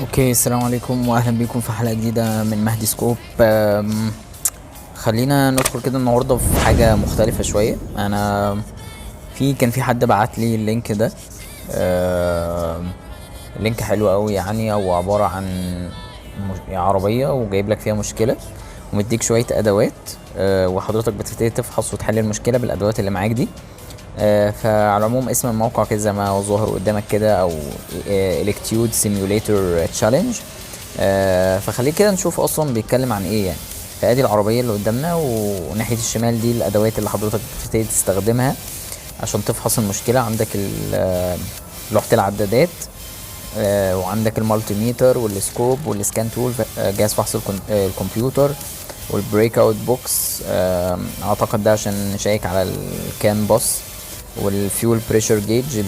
اوكي، السلام عليكم واهلا بيكم في حلقة جديدة من مهدي سكوب. خلينا ندخل كده النهاردة في حاجة مختلفة شوية. انا كان في حد بعت لي اللينك ده. اللينك حلو قوي، يعني هو عبارة عن عربية وجايب لك فيها مشكلة ومديك شوية ادوات. وحضرتك بتبتدي تفحص وتحل المشكلة بالادوات اللي معاك دي. فعلى العموم اسم الموقع كده زي ما هو ظاهر قدامك كده، او الكتيود سيميوليتور تشالنج. فخليك كده نشوف اصلا بيتكلم عن ايه يعني. فادي العربيه اللي قدامنا، وناحيه الشمال دي الادوات اللي حضرتك بتبتدي تستخدمها عشان تفحص المشكله. عندك لوحه العدادات، وعندك المالتي ميتر والسكوب والسكان تول، جهاز فحص الكمبيوتر، والبريك اوت بوكس. اعتقد ده عشان نشيك على الكان باص، والفيول بريشر جيج،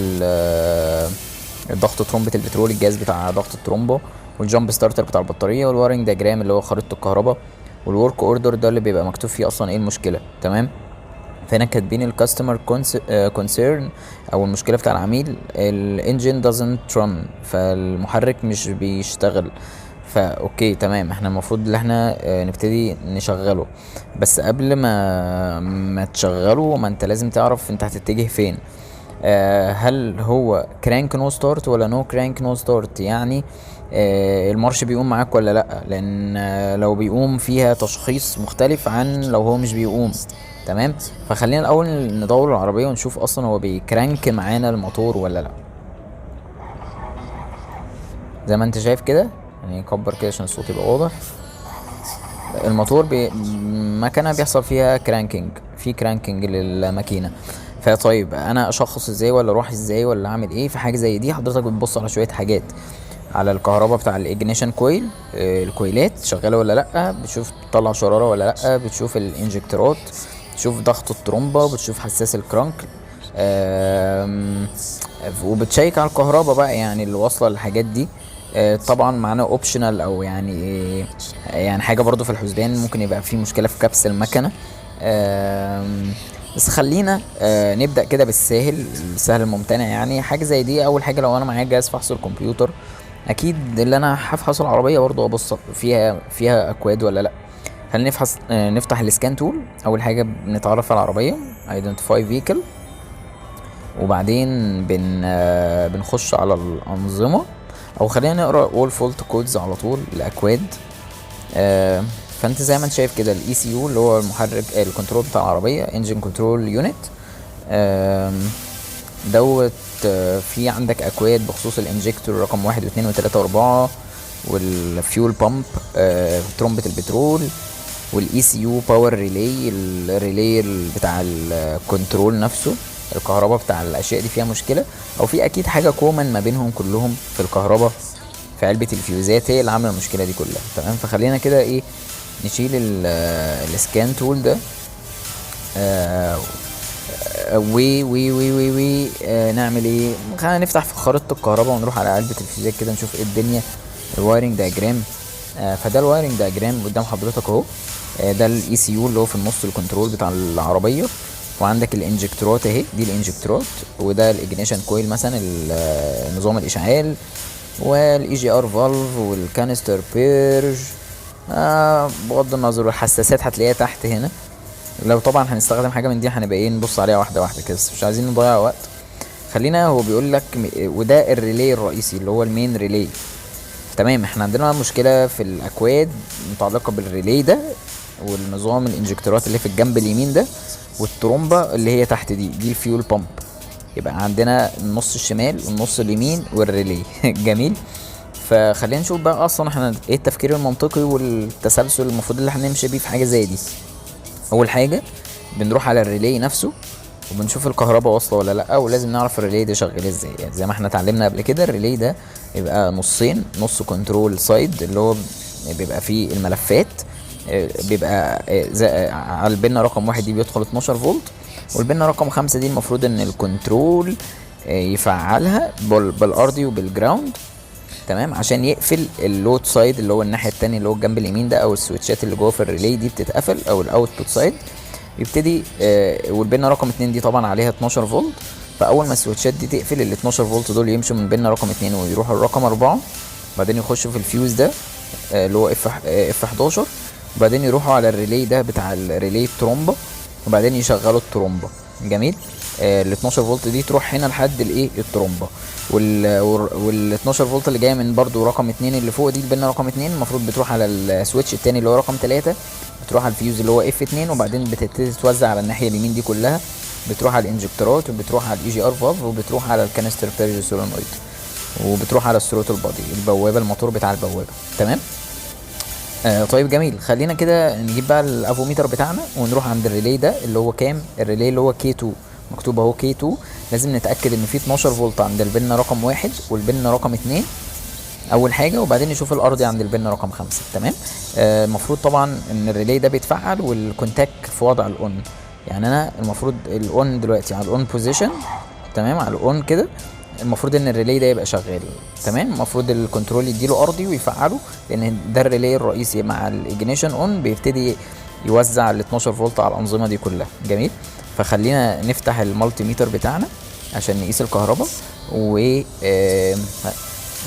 ضغط ترمبة البترول، الجهاز بتاع ضغط الترومبو، والجامب ستارتر بتاع البطارية، والوارنج دياجرام اللي هو خريطة الكهرباء، والورك اوردر ده اللي بيبقى مكتوب فيه اصلا ايه المشكلة. تمام. فهنا كاتبين الكاستمر كونسيرن او المشكله بتاع العميل، الانجن doesn't run، فالمحرك مش بيشتغل. اوكي تمام، احنا المفروض ان احنا نبتدي نشغله. بس قبل ما تشغله، ما انت لازم تعرف انت هتتجه فين. هل هو كرانك نو ستارت ولا نو كرانك نو ستارت؟ يعني المارش بيقوم معاك ولا لا؟ لان لو بيقوم فيها تشخيص مختلف عن لو هو مش بيقوم. تمام. فخلينا الاول ندور العربيه ونشوف اصلا هو بيكرانك معانا الموتور ولا لا. زي ما انت شايف كده، يعني كبر كده عشان الصوت يبقى واضح. الموتور مكنه بيحصل فيها كرانكينج، في كرانكينج للماكينه. فطيب انا اشخص ازاي، ولا اروح ازاي، ولا اعمل ايه في حاجه زي دي؟ حضرتك بتبص على شويه حاجات، على الكهرباء بتاع الاجنيشن كويل، الكويلات شغاله ولا لا، بتشوف بتطلع شراره ولا لا، بتشوف الانجكتورات، بتشوف ضغط الترومبه، بتشوف حساس الكرانك. وبتشيك على الكهرباء بقى، يعني اللي واصله للحاجات دي. طبعا معانا اوبشنال، او يعني حاجه برضو في الحسبان، ممكن يبقى في مشكله في كبس المكنه. بس خلينا نبدا كده بالسهل، السهل الممتنع. يعني حاجه زي دي، اول حاجه لو انا معايا جهاز فحص الكمبيوتر، اكيد اللي انا هفحص العربيه برضو ابص فيها اكواد ولا لا. خلينا نفتح السكان تول. اول حاجه بنتعرف على العربيه، identify vehicle، وبعدين بنخش على الأنظمة، أو خلينا نقرأ all fault codes على طول، الأكواد. فأنت زي ما أنت شايف كده، ال ECU اللي هو المحرك الكنترول بتاع العربية، engine control unit دوت. في عندك أكواد بخصوص الانجكتور رقم 1 و2 و3 و4، والفيول بامب، ترمبة البترول، والاي سي يو باور ريلي، الريلي بتاع الكنترول نفسه، الكهرباء بتاع الاشياء دي فيها مشكله، او في اكيد حاجه كومن ما بينهم كلهم في الكهرباء، في علبه الفيوزات هي اللي عامله المشكله دي كلها. تمام. فخلينا كده ايه، نشيل السكان تول ده. وي نعمل ايه؟ خلينا نفتح في خريطه الكهرباء ونروح على علبه الفيوزات كده نشوف ايه الدنيا. الوايرنج دايجرام. فده الوايرنج دايجرام قدام حضرتك اهو. ده الاي سي يو اللي هو في النص، الكنترول بتاع العربيه. وعندك الانجكتورات اهي، دي الانجكتورات، وده الاجنيشن كويل مثلا، نظام الاشعال، والاي جي ار فالف، والكانستر بيرج. بغض النظر، والحساسات هتلاقيها تحت هنا. لو طبعا هنستخدم حاجه من دي هنبقى ايه، نبص عليها واحده واحده كده، مش عايزين نضيع وقت. خلينا، هو بيقول لك وده الريلي الرئيسي اللي هو المين ريلي. تمام. احنا عندنا مشكله في الاكواد متعلقه بالريلي ده، والنظام الانجكتورات اللي في الجنب اليمين ده، والترومبه اللي هي تحت دي الفيول بامب. يبقى عندنا النص الشمال والنص اليمين والريلي جميل. فخلينا نشوف بقى اصلا احنا ايه التفكير المنطقي والتسلسل المفروض اللي احنا نمشي بيه في حاجه زي دي. اول حاجه بنروح على الريلي نفسه، وبنشوف الكهرباء واصله ولا لا، ولازم نعرف الريلي ده شغال ازاي. يعني زي ما احنا اتعلمنا قبل كده، الريلي ده يبقى نصين، نص كنترول سايد اللي هو بيبقى فيه الملفات، بيبقى على البنة رقم 1 دي بيدخل 12 فولت، والبنة رقم 5 دي المفروض ان الكنترول يفعلها بالارضي وبالجراوند. تمام. عشان يقفل اللود سايد اللي هو الناحيه التانية اللي هو الجنب اليمين ده، او السويتشات اللي جوه في الريلي دي بتتقفل، او الاوتبوت سايد يبتدي. والبنه رقم 2 دي طبعا عليها 12 فولت، فاول ما السويتشات دي تقفل ال 12 فولت دول يمشوا من بنه رقم 2 ويروحوا لرقم 4. وبعدين يخشوا في الفيوز ده اللي هو اف 11، وبعدين يروحوا على الريلي ده بتاع الريلي الترومبا، وبعدين يشغلوا الترومبا. جميل. ال 12 فولت دي تروح هنا لحد الايه الترومبا، وال 12 فولت اللي جايه من برضو رقم 2 اللي فوق دي البنه رقم 2 المفروض بتروح على السويتش التاني اللي هو رقم 3، بتروح على الفيوز اللي هو اف 2، وبعدين بتبتدي تتوزع على الناحيه اليمين دي كلها، بتروح على الانجكتورات، وبتروح على الاي جي ار فالف، وبتروح على الكانستر بيرج سولينويد، وبتروح على الثروتل بادي البوابه الموتور بتاع البوابه. تمام. طيب جميل. خلينا كده نجيب بقى الافوميتر بتاعنا ونروح عند الريلي ده اللي هو كام، الريلي اللي هو كي 2 مكتوب اهو كي 2. لازم نتاكد ان في 12 فولت عند البنه رقم 1 والبنه رقم 2 اول حاجه، وبعدين نشوف الارضي عند البنه رقم 5. تمام. المفروض طبعا ان الريلي ده بيتفعل والكونتاك في وضع الاون، يعني انا المفروض الاون دلوقتي على الاون بوزيشن. تمام. على الاون كده المفروض ان الريلي ده يبقى شغال. تمام. المفروض الكنترول يديله ارضي ويفعله، لان ده الريلي الرئيسي مع الاجنيشن اون بيبتدي يوزع ال 12 فولت على الانظمه دي كلها. جميل. فخلينا نفتح المالتي ميتر بتاعنا عشان نقيس الكهرباء، و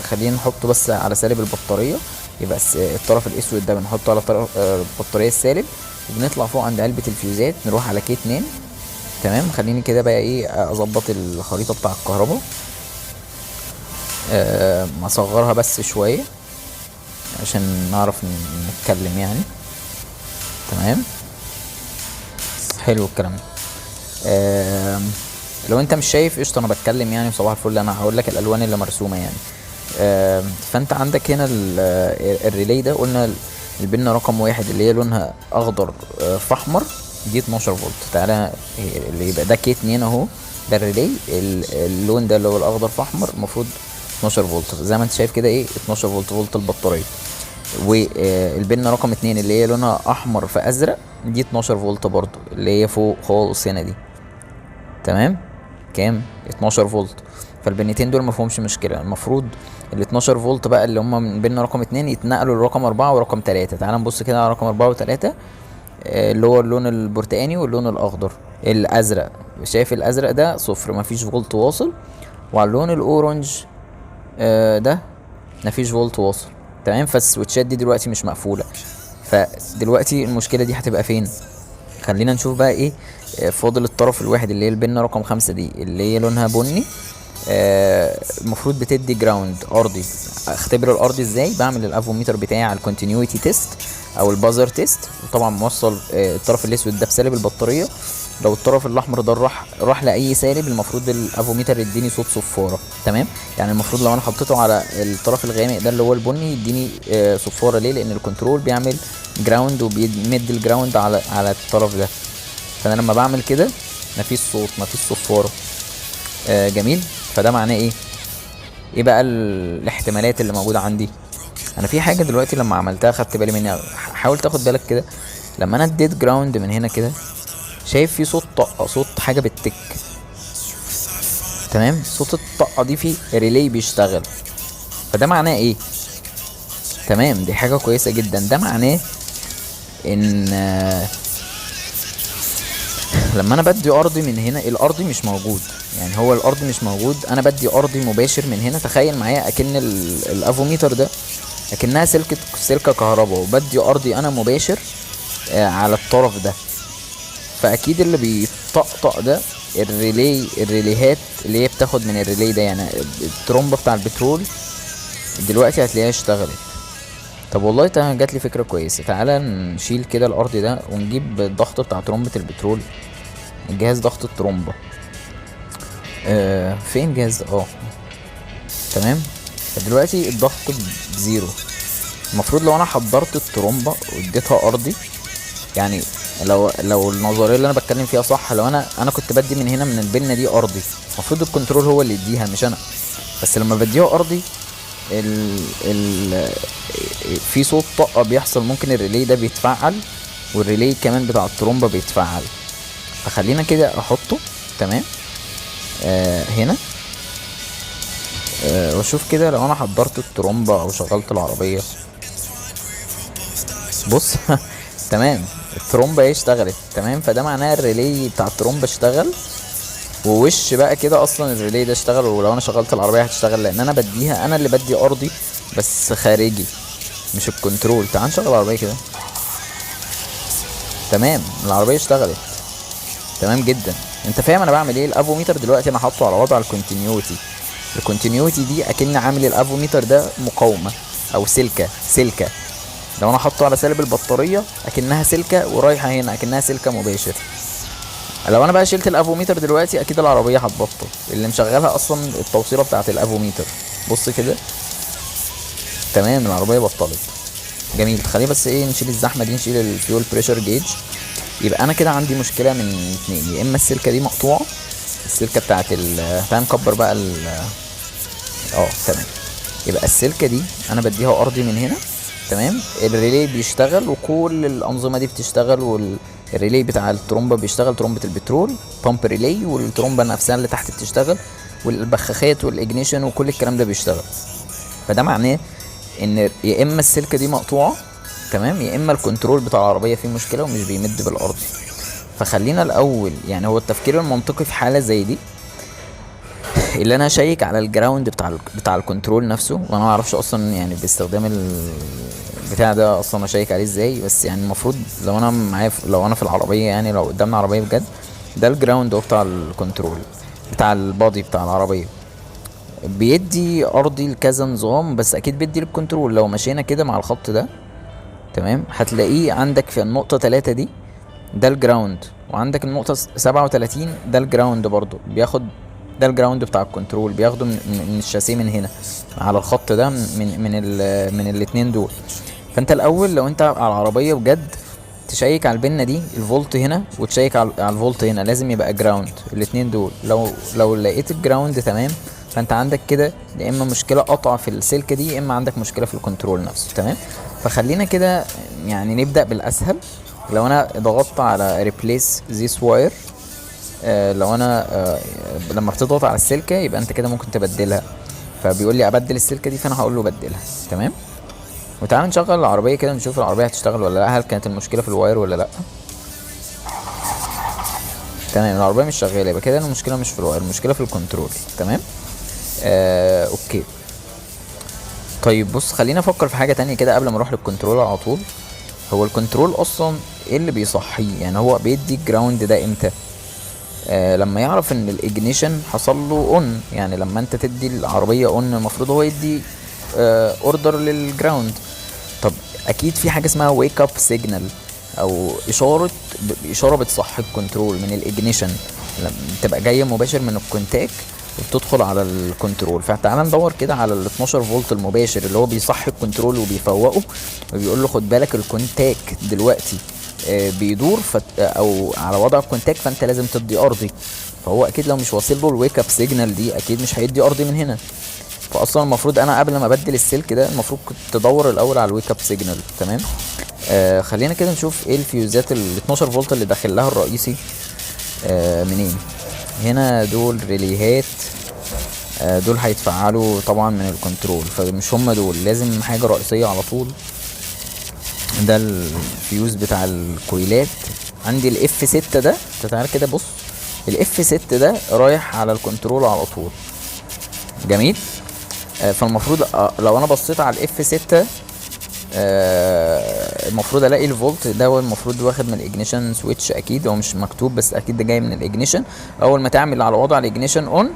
خلينا نحطه بس على سالب البطاريه، يبقى الطرف الاسود ده بنحطه على طرف البطاريه السالب، وبنطلع فوق عند علبه الفيوزات نروح على كي 2. تمام. خليني كده بقى ايه اظبط الخريطه بتاع الكهرباء، اصغرها بس شويه عشان نعرف نتكلم يعني. تمام. حلو الكلام ده. لو انت مش شايف قشطه انا بتكلم يعني صباح الفل، انا هقول لك الالوان اللي مرسومه يعني. فانت عندك هنا الريلي ده قلنا البنه رقم 1 اللي هي لونها اخضر في احمر دي 12 فولت. تعالى اللي يبقى ده كي 2 اهو، ده الريلي اللون ده اللي هو الاخضر في احمر المفروض 12 فولت زي ما انت شايف كده 12 فولت البطاريه. والبنه رقم 2 اللي هي لونها احمر في ازرق دي 12 فولت برضو اللي هي فوق خالص هنا دي. تمام. كام 12 فولت. فالبنتين دول مفهومش مشكله. المفروض ال 12 فولت بقى اللي هم من بين رقم 2 يتنقلوا لرقم 4 ورقم 3. تعال نبص كده على رقم 4 و3 اللي هو اللون البرتقاني واللون الاخضر الازرق. شايف الازرق ده صفر مفيش فولت واصل، وعلى اللون الاورنج ده مفيش فولت واصل. تمام. فالسويتشات دي دلوقتي مش مقفوله، فدلوقتي المشكله دي هتبقى فين؟ خلينا نشوف بقى فاضل الطرف الواحد اللي هي البنه رقم 5 دي اللي هي لونها بني. المفروض بتدي جراوند ارضي. اختبر الارضي ازاي؟ بعمل الافوميتر بتاعي على الكونتينيوتي تيست او البازر تيست، وطبعا موصل الطرف الاسود ده بسالب البطاريه. لو الطرف الاحمر ده راح لاي سالب المفروض الافوميتر يديني صوت صفاره. تمام. يعني المفروض لو انا حطيته على الطرف الغامق ده اللي هو البني يديني صفاره. ليه؟ لان الكنترول بيعمل جراوند وبيمد الجراوند على الطرف ده، فانا لما بعمل كده مفيش صوت مفيش صفاره. جميل. فده معناه ايه بقى الاحتمالات اللي موجوده عندي؟ انا في حاجه دلوقتي لما عملتها خدت بالي منها، حاول تاخد بالك كده. لما انا اديت جراوند من هنا كده شايف في صوت طقه، صوت حاجه بتتك. تمام. صوت الطقه دي في ريلي بيشتغل، فده معناه ايه؟ تمام. دي حاجه كويسه جدا. ده معناه ان لما انا بدي ارضي من هنا الارضي مش موجود، يعني هو الارضي مش موجود، انا بدي ارضي مباشر من هنا. تخيل معايا اكن الافوميتر ده اكنها سلكه كهرباء، وبدي ارضي انا مباشر على الطرف ده. فاكيد اللي بيطقطق ده الريليهات اللي هي بتاخد من الريلي ده، يعني الترومبه بتاع البترول دلوقتي هتلاقيها اشتغلت. طب والله جات لي فكره كويسه. تعالى نشيل كده الارض ده ونجيب الضغط بتاع ترومبه البترول، الجهاز ضغط الترومبه. فين جهاز؟ تمام. فدلوقتي الضغط بزيرو. المفروض لو انا حضرت الترومبه واديتها ارضي، يعني لو النظريه اللي انا بتكلم فيها صح، لو انا كنت بدي من هنا من البنه دي ارضي، المفروض الكنترول هو اللي يديها مش انا. بس لما بديها ارضي في صوت طاقه بيحصل، ممكن الريلي ده بيتفعل والريلي كمان بتاع الترومبه بيتفعل. فخلينا كده احطه. تمام. هنا واشوف كده لو انا حضرت الترومبه او شغلت العربيه. بص تمام. الترومبه اشتغلت. تمام. فده معناه الريلي بتاع الترومبه اشتغل، ووش بقى كده اصلا الريلي ده اشتغل. ولو انا شغلت العربيه هتشتغل، لان انا بديها، انا اللي بدي ارضي بس خارجي مش الكنترول. تعال نشغل العربيه كده. تمام العربيه اشتغلت تمام جدا. انت فاهم انا بعمل ايه؟ الافوميتر دلوقتي انا حاطه على وضع الكونتينيوتي. الكونتينيوتي دي اكن عامل الافوميتر ده مقاومه او سلكه. لو انا حاطه على سالب البطاريه اكنها سلكه ورايحه هنا اكنها سلكه مباشر. لو انا بقى شلت الافوميتر دلوقتي اكيد العربيه هتبطل. اللي مشغلها اصلا التوصيله بتاعه الافوميتر. بص كده تمام العربيه بطلت. جميل. خلينا بس ايه نشيل الزحمه دي، نشيل الفيول بريشر جيج. يبقى انا كده عندي مشكله من اتنين، يا اما السلكه دي مقطوعه، السلكه بتاعه تعال نكبر بقى تمام. يبقى السلكه دي انا بديها ارضي من هنا تمام. الريلي بيشتغل وكل الانظمه دي بتشتغل، والريلي بتاع الترومبه بيشتغل، ترومبه البترول بامب ريلي، والترومبه نفسها اللي تحت بتشتغل، والبخاخات والاجنيشن وكل الكلام ده بيشتغل. فده معناه ان يا اما السلكه دي مقطوعه تمام، يا اما الكنترول بتاع العربيه فيه مشكله ومش بيمد بالارض. فخلينا الاول يعني هو التفكير المنطقي في حاله زي دي اللي انا اشيك على الجراوند بتاع الكنترول نفسه. وانا ما اعرفش اصلا يعني باستخدام البتاع ده اصلا اشيك عليه ازاي، بس يعني المفروض لو انا معايا لو انا في العربيه يعني لو قدامنا عربيه بجد، ده الجراوند بتاع الكنترول بتاع البادي بتاع العربيه. بيدي ارضي لكذا نظام، بس اكيد بيدي للكنترول. لو مشينا كده مع الخط ده تمام هتلاقيه عندك في النقطه 3 دي ده الجراوند، وعندك النقطه 37 ده الجراوند برضو بياخد، ده الجراوند بتاع الكنترول بياخده من الشاسيه من هنا على الخط ده من الاتنين دول. فانت الاول لو انت على العربيه بجد تشيك على البنه دي الفولت هنا، وتشيك على الفولت هنا، لازم يبقى جراوند الاتنين دول. لو لقيت الجراوند تمام فانت عندك كده يا اما مشكله قطع في السلكه دي، يا اما عندك مشكله في الكنترول نفسه تمام. فخلينا كده يعني نبدا بالاسهل. لو انا ضغطت على ريبليس ذيس واير، لو انا لما بتضغط على السلكه يبقى انت كده ممكن تبدلها. فبيقول لي ابدل السلكه دي، فانا هقول له بدلها تمام. وتعالى نشغل العربيه كده نشوف العربيه هتشتغل ولا لا، هل كانت المشكله في الواير ولا لا. تمام العربيه مش شغاله، يبقى كده المشكله مش في الواير، المشكله في الكنترول تمام. اوكي طيب بص خلينا افكر في حاجه تانية كده قبل ما اروح للكنترول على طول. هو الكنترول اصلا ايه اللي بيصحيه؟ يعني هو بيدي الجراوند ده امتى؟ لما يعرف ان الاجنيشن حصل له اون. يعني لما انت تدي العربيه اون المفروض هو يدي اوردر للجراوند. طب اكيد في حاجه اسمها ويك اب سيجنال او اشاره بتصحي الكنترول من الاجنيشن، لما تبقى جايه مباشر من الكونتاك وبتدخل على الكنترول. فتعالى ندور كده على ال 12 فولت المباشر اللي هو بيصحي الكنترول وبيفوقه، وبيقول له خد بالك الكونتاك دلوقتي بيدور او على وضع الكونتاك، فانت لازم تدي ارضي. فهو اكيد لو مش واصل له الويك اب سيجنال دي اكيد مش هيدي ارضي من هنا. فاصلا المفروض انا قبل ما ابدل السلك ده المفروض كنت تدور الاول على الويك اب سيجنال تمام. خلينا كده نشوف ايه الفيوزات ال 12 فولت اللي داخل لها الرئيسي منين. هنا دول ريليهات، دول هيتفعلوا طبعا من الكنترول، فمش هم دول، لازم حاجه رئيسيه على طول. ده الفيوز بتاع الكويلات. عندي الاف 6 ده، تعالى كده بص، الاف 6 ده رايح على الكنترول على طول. جميل. فالمفروض لو انا بصيت على الاف 6 المفروض الاقي الفولت ده هو المفروض واخد من الاجنيشن سويتش. اكيد هو مش مكتوب بس اكيد ده جاي من الاجنيشن. اول ما تعمل على وضع الاجنيشن اون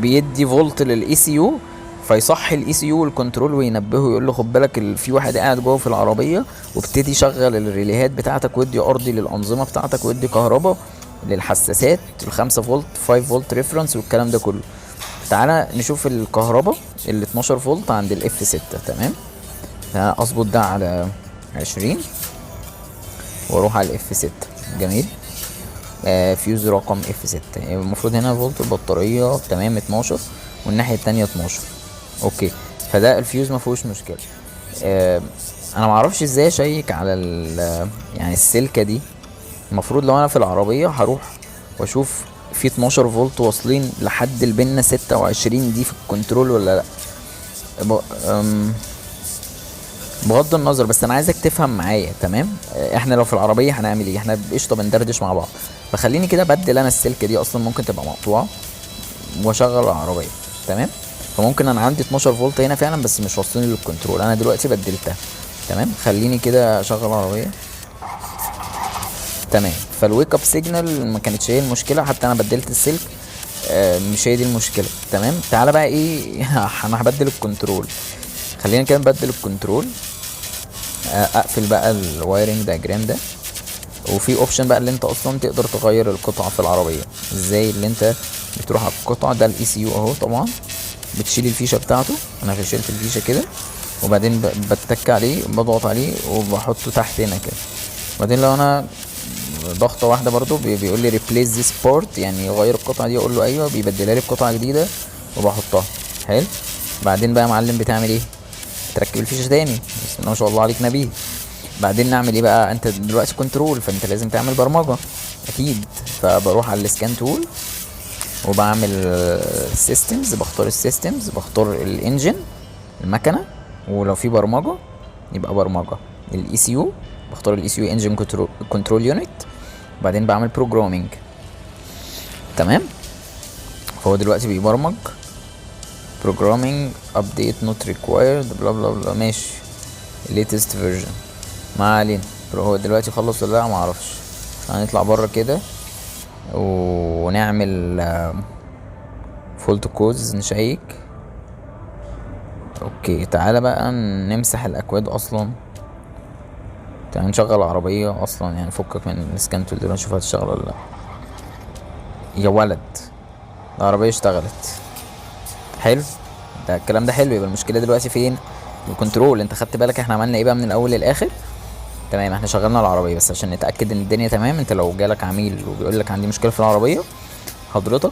بيدي فولت للاي سي يو، فيصحي الاي سي يو والكنترول وينبهه يقول له خد بالك في واحد قاعد جوه في العربيه، وابتدي يشغل الريليهات بتاعتك وادي ارضي للانظمه بتاعتك وادي كهرباء للحساسات ال5 فولت 5 فولت ريفرنس والكلام ده كله. تعالى نشوف الكهرباء ال 12 فولت عند الاف 6 تمام. اظبط ده على 20 واروح على الاف 6. جميل. فيوز رقم اف 6 المفروض هنا فولت البطاريه تمام 12 والناحيه التانية 12. اوكي فده الفيوز ما فيهوش مشكله. انا معرفش ازاي اشيك على يعني السلكه دي. المفروض لو انا في العربيه هروح واشوف في 12 فولت واصلين لحد البنه 26 دي في الكنترول ولا لا. بغض النظر بس انا عايزك تفهم معايا تمام. احنا لو في العربيه هنعمل ايه؟ احنا قشطه بندردش مع بعض. فخليني كده بدل انا السلكه دي اصلا ممكن تبقى مقطوعه واشغل العربيه تمام. فممكن انا عندي 12 فولت هنا فعلا بس مش واصلين للكنترول. انا دلوقتي بدلتها. تمام، خليني كده اشغل العربيه. تمام، فالويك اب سيجنال ما كانتش هي المشكله، حتى انا بدلت السلك. مش هي دي المشكله. تمام، تعالى بقى ايه انا هبدل الكنترول. خلينا كده نبدل الكنترول. اقفل بقى الوايرنج دايجرام ده. وفي اوبشن بقى اللي انت اصلا تقدر تغير القطعه في العربيه ازاي. اللي انت بتروح على القطعه ده الاي سي يو اهو، طبعا بتشيل الفيشه بتاعته. انا شلت الفيشه كده، وبعدين بتك عليه، بضغط عليه وبحطه تحت هنا كده. وبعدين لو انا ضغطه واحده برضو بيقول لي ريبليس ذيس بورت، يعني غير القطعه دي. اقول له ايوه، بيبدلها لي بقطعه جديده وبحطها. حلو. بعدين بقى يا معلم بتعمل ايه؟ تركب الفيشه تاني. بسم الله ما شاء الله عليك نبيه. بعدين نعمل ايه بقى؟ انت دلوقتي كنترول، فانت لازم تعمل برمجه اكيد. فبروح على السكان تول وبعمل سيستمز، بختار السيستمز، بختار الانجن المكنه، ولو في برمجه يبقى برمجه. الاي سي يو بختار الاي سي يو انجن كنترول يونت، وبعدين بعمل بروجرامينج. تمام، فهو دلوقتي بيبرمج. programming update not required بلا بلا بلا. ماشي، latest version ما علينا. هو دلوقتي خلص ولا لا معرفش. هنطلع بره كده ونعمل فولت كودز نشيك. اوكي، تعالى بقى نمسح الاكواد اصلا. تعالى نشغل العربية اصلا، يعني فكك من السكان تول دلوقتي نشوف هتشتغل ولا لا. يا ولد، العربية اشتغلت. حلو، ده الكلام ده حلو. يبقى المشكلة دلوقتي فين؟ الكنترول. انت خدت بالك احنا عملنا ايه بقى من الاول للاخر؟ تمام، احنا شغلنا العربيه بس عشان نتاكد ان الدنيا تمام. انت لو جالك عميل وبيقول لك عندي مشكله في العربيه، حضرتك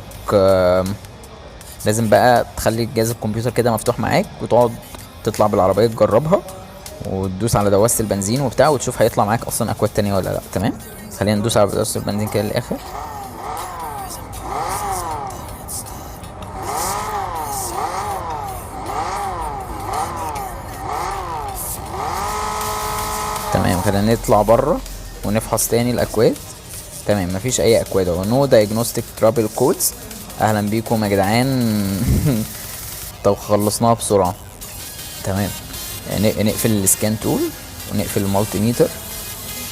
لازم بقى تخلي جهاز الكمبيوتر كده مفتوح معاك، وتقعد تطلع بالعربيه تجربها، وتدوس على دواسه البنزين وبتاع، وتشوف هيطلع معاك اصلا اكواد تانية ولا لا. تمام، خلينا ندوس على دواسه البنزين كده للاخر. تمام، خلينا نطلع بره ونفحص تاني الاكواد. تمام، مفيش اي اكواد اهو. نو دايجنوستيك ترابل كودز. اهلا بيكم يا جدعان. طب خلصناها بسرعه. تمام، نقفل السكان تول ونقفل المالتي ميتر.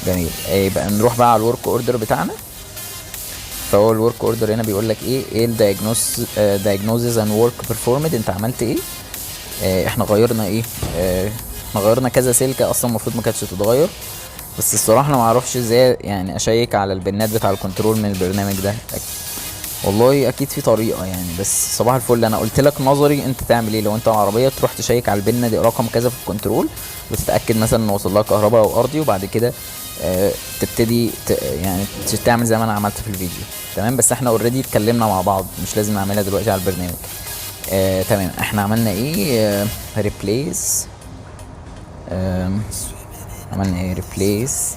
جميل. يبقى نروح بقى على الورك اوردر بتاعنا. فهو الورك اوردر هنا بيقول لك ايه الدايجنوزز اند ورك بيرفورمد. انت عملت ايه؟ احنا غيرنا ايه؟ احنا غيرنا كذا سلكه اصلا المفروض ما كانتش تتغير. بس الصراحه انا ما اعرفش ازاي يعني اشيك على البنات بتاع الكنترول من البرنامج ده. والله اكيد في طريقه يعني، بس صباح الفل. انا قلت لك نظري انت تعمل ايه. لو انت العربيه تروح تشيك على البنه دي رقم كذا في الكنترول، وتتاكد مثلا ان وصل لها كهرباء او ارضي، وبعد كده تبتدي يعني تعمل زي ما انا عملت في الفيديو. تمام، بس احنا اوريدي اتكلمنا مع بعض، مش لازم نعملها دلوقتي على البرنامج. تمام، احنا عملنا ايه؟ ريبليس. عملنا ايه؟ ريبليس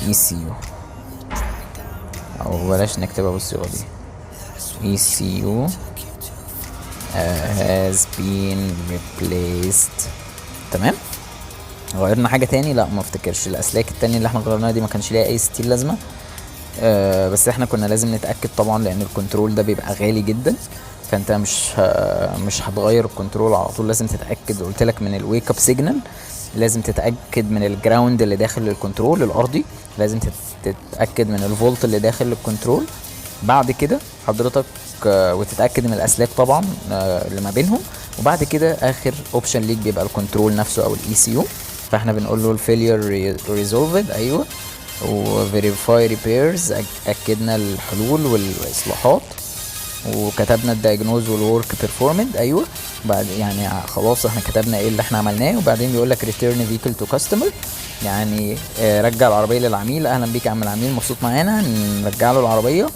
اي سي يو، او بلاش نكتبها بالصيغه دي. ECU has been replaced. تمام، غيرنا حاجه تاني؟ لا ما افتكرش. الاسلاك التانية اللي احنا غيرناها دي ما كانش ليها اي ستيل لازمه. بس احنا كنا لازم نتاكد طبعا، لان الكنترول ده بيبقى غالي جدا. فانت مش هتغير الكنترول على طول، لازم تتاكد. قلت لك من الويك اب سيجنال لازم تتاكد من الجراوند اللي داخل الكنترول الارضي، لازم تتاكد من الفولت اللي داخل الكنترول. بعد كده حضرتك وتتاكد من الاسلاك طبعا اللي ما بينهم. وبعد كده اخر اوبشن ليك بيبقى الكنترول نفسه او الاي سي يو. فاحنا بنقول له الفيلير ريزولفد، ايوه، وفيريفاي ريبيرز، اكدنا الحلول والاصلاحات، وكتبنا الدايجنوز والورك بيرفورمنت، ايوه. بعد يعني خلاص احنا كتبنا ايه اللي احنا عملناه. وبعدين بيقول لك ريتيرن فيكل تو كاستمر، يعني رجع العربيه للعميل. اهلا بيك يا عم العميل، مبسوط معانا، نرجع له العربيه.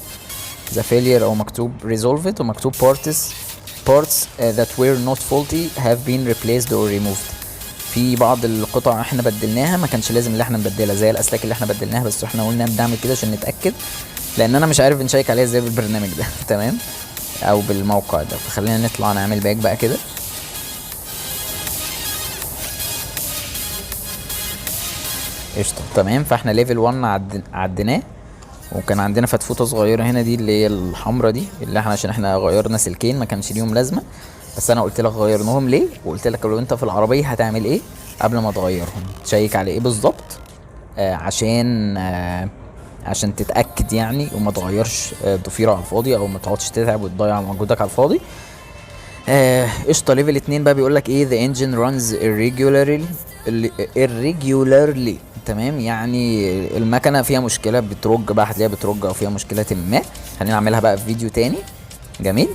ذا فيلير او مكتوب ريزولفد، ومكتوب parts that were not faulty have been replaced or removed. في بعض القطع احنا بدلناها ما كانش لازم اللي احنا نبدلها، زي الاسلاك اللي احنا بدلناها، بس احنا قلنا بنعمل كده عشان نتاكد، لان انا مش عارف نشيك عليها ازاي بالبرنامج ده. تمام، او بالموقع ده. فخلينا نطلع نعمل باك بقى كده. قشطه، تمام. فاحنا ليفل 1 عديناه، وكان عندنا فتفوته صغيره هنا دي اللي هي الحمرا دي، اللي احنا عشان احنا غيرنا سلكين ما كانش ليهم لازمه، بس انا قلت لك غيرناهم ليه، وقلت لك لو انت في العربيه هتعمل ايه قبل ما تغيرهم، تشيك على ايه بالظبط، عشان تتاكد يعني، وما تغيرش ضفيره على الفاضي، او ما تقعدش تتعب وتضيع مجهودك على الفاضي. قشطه. ليفل 2 بقى بيقول لك ايه، the engine runs irregularly. تمام، يعني المكنه فيها مشكله، بترج بقى، هتلاقيها بترج او فيها مشكله ما. خلينا نعملها بقى في فيديو تاني. جميل.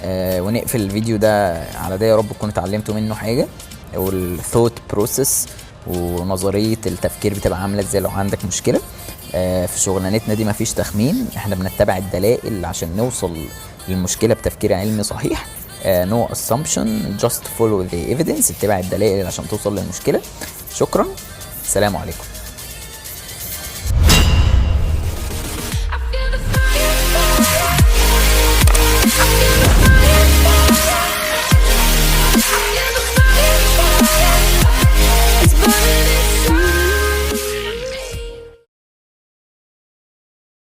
ونقفل الفيديو ده على ده، يا رب تكونوا اتعلمتوا منه حاجه، والثوت بروسيس ونظريه التفكير بتبقى عامله ازاي لو عندك مشكله. في شغلانتنا دي مفيش تخمين، احنا بنتبع الدلائل عشان نوصل للمشكله بتفكير علمي صحيح. no assumption, just follow the evidence. اتبع الدلائل عشان توصل للمشكله. شكرا، السلام عليكم.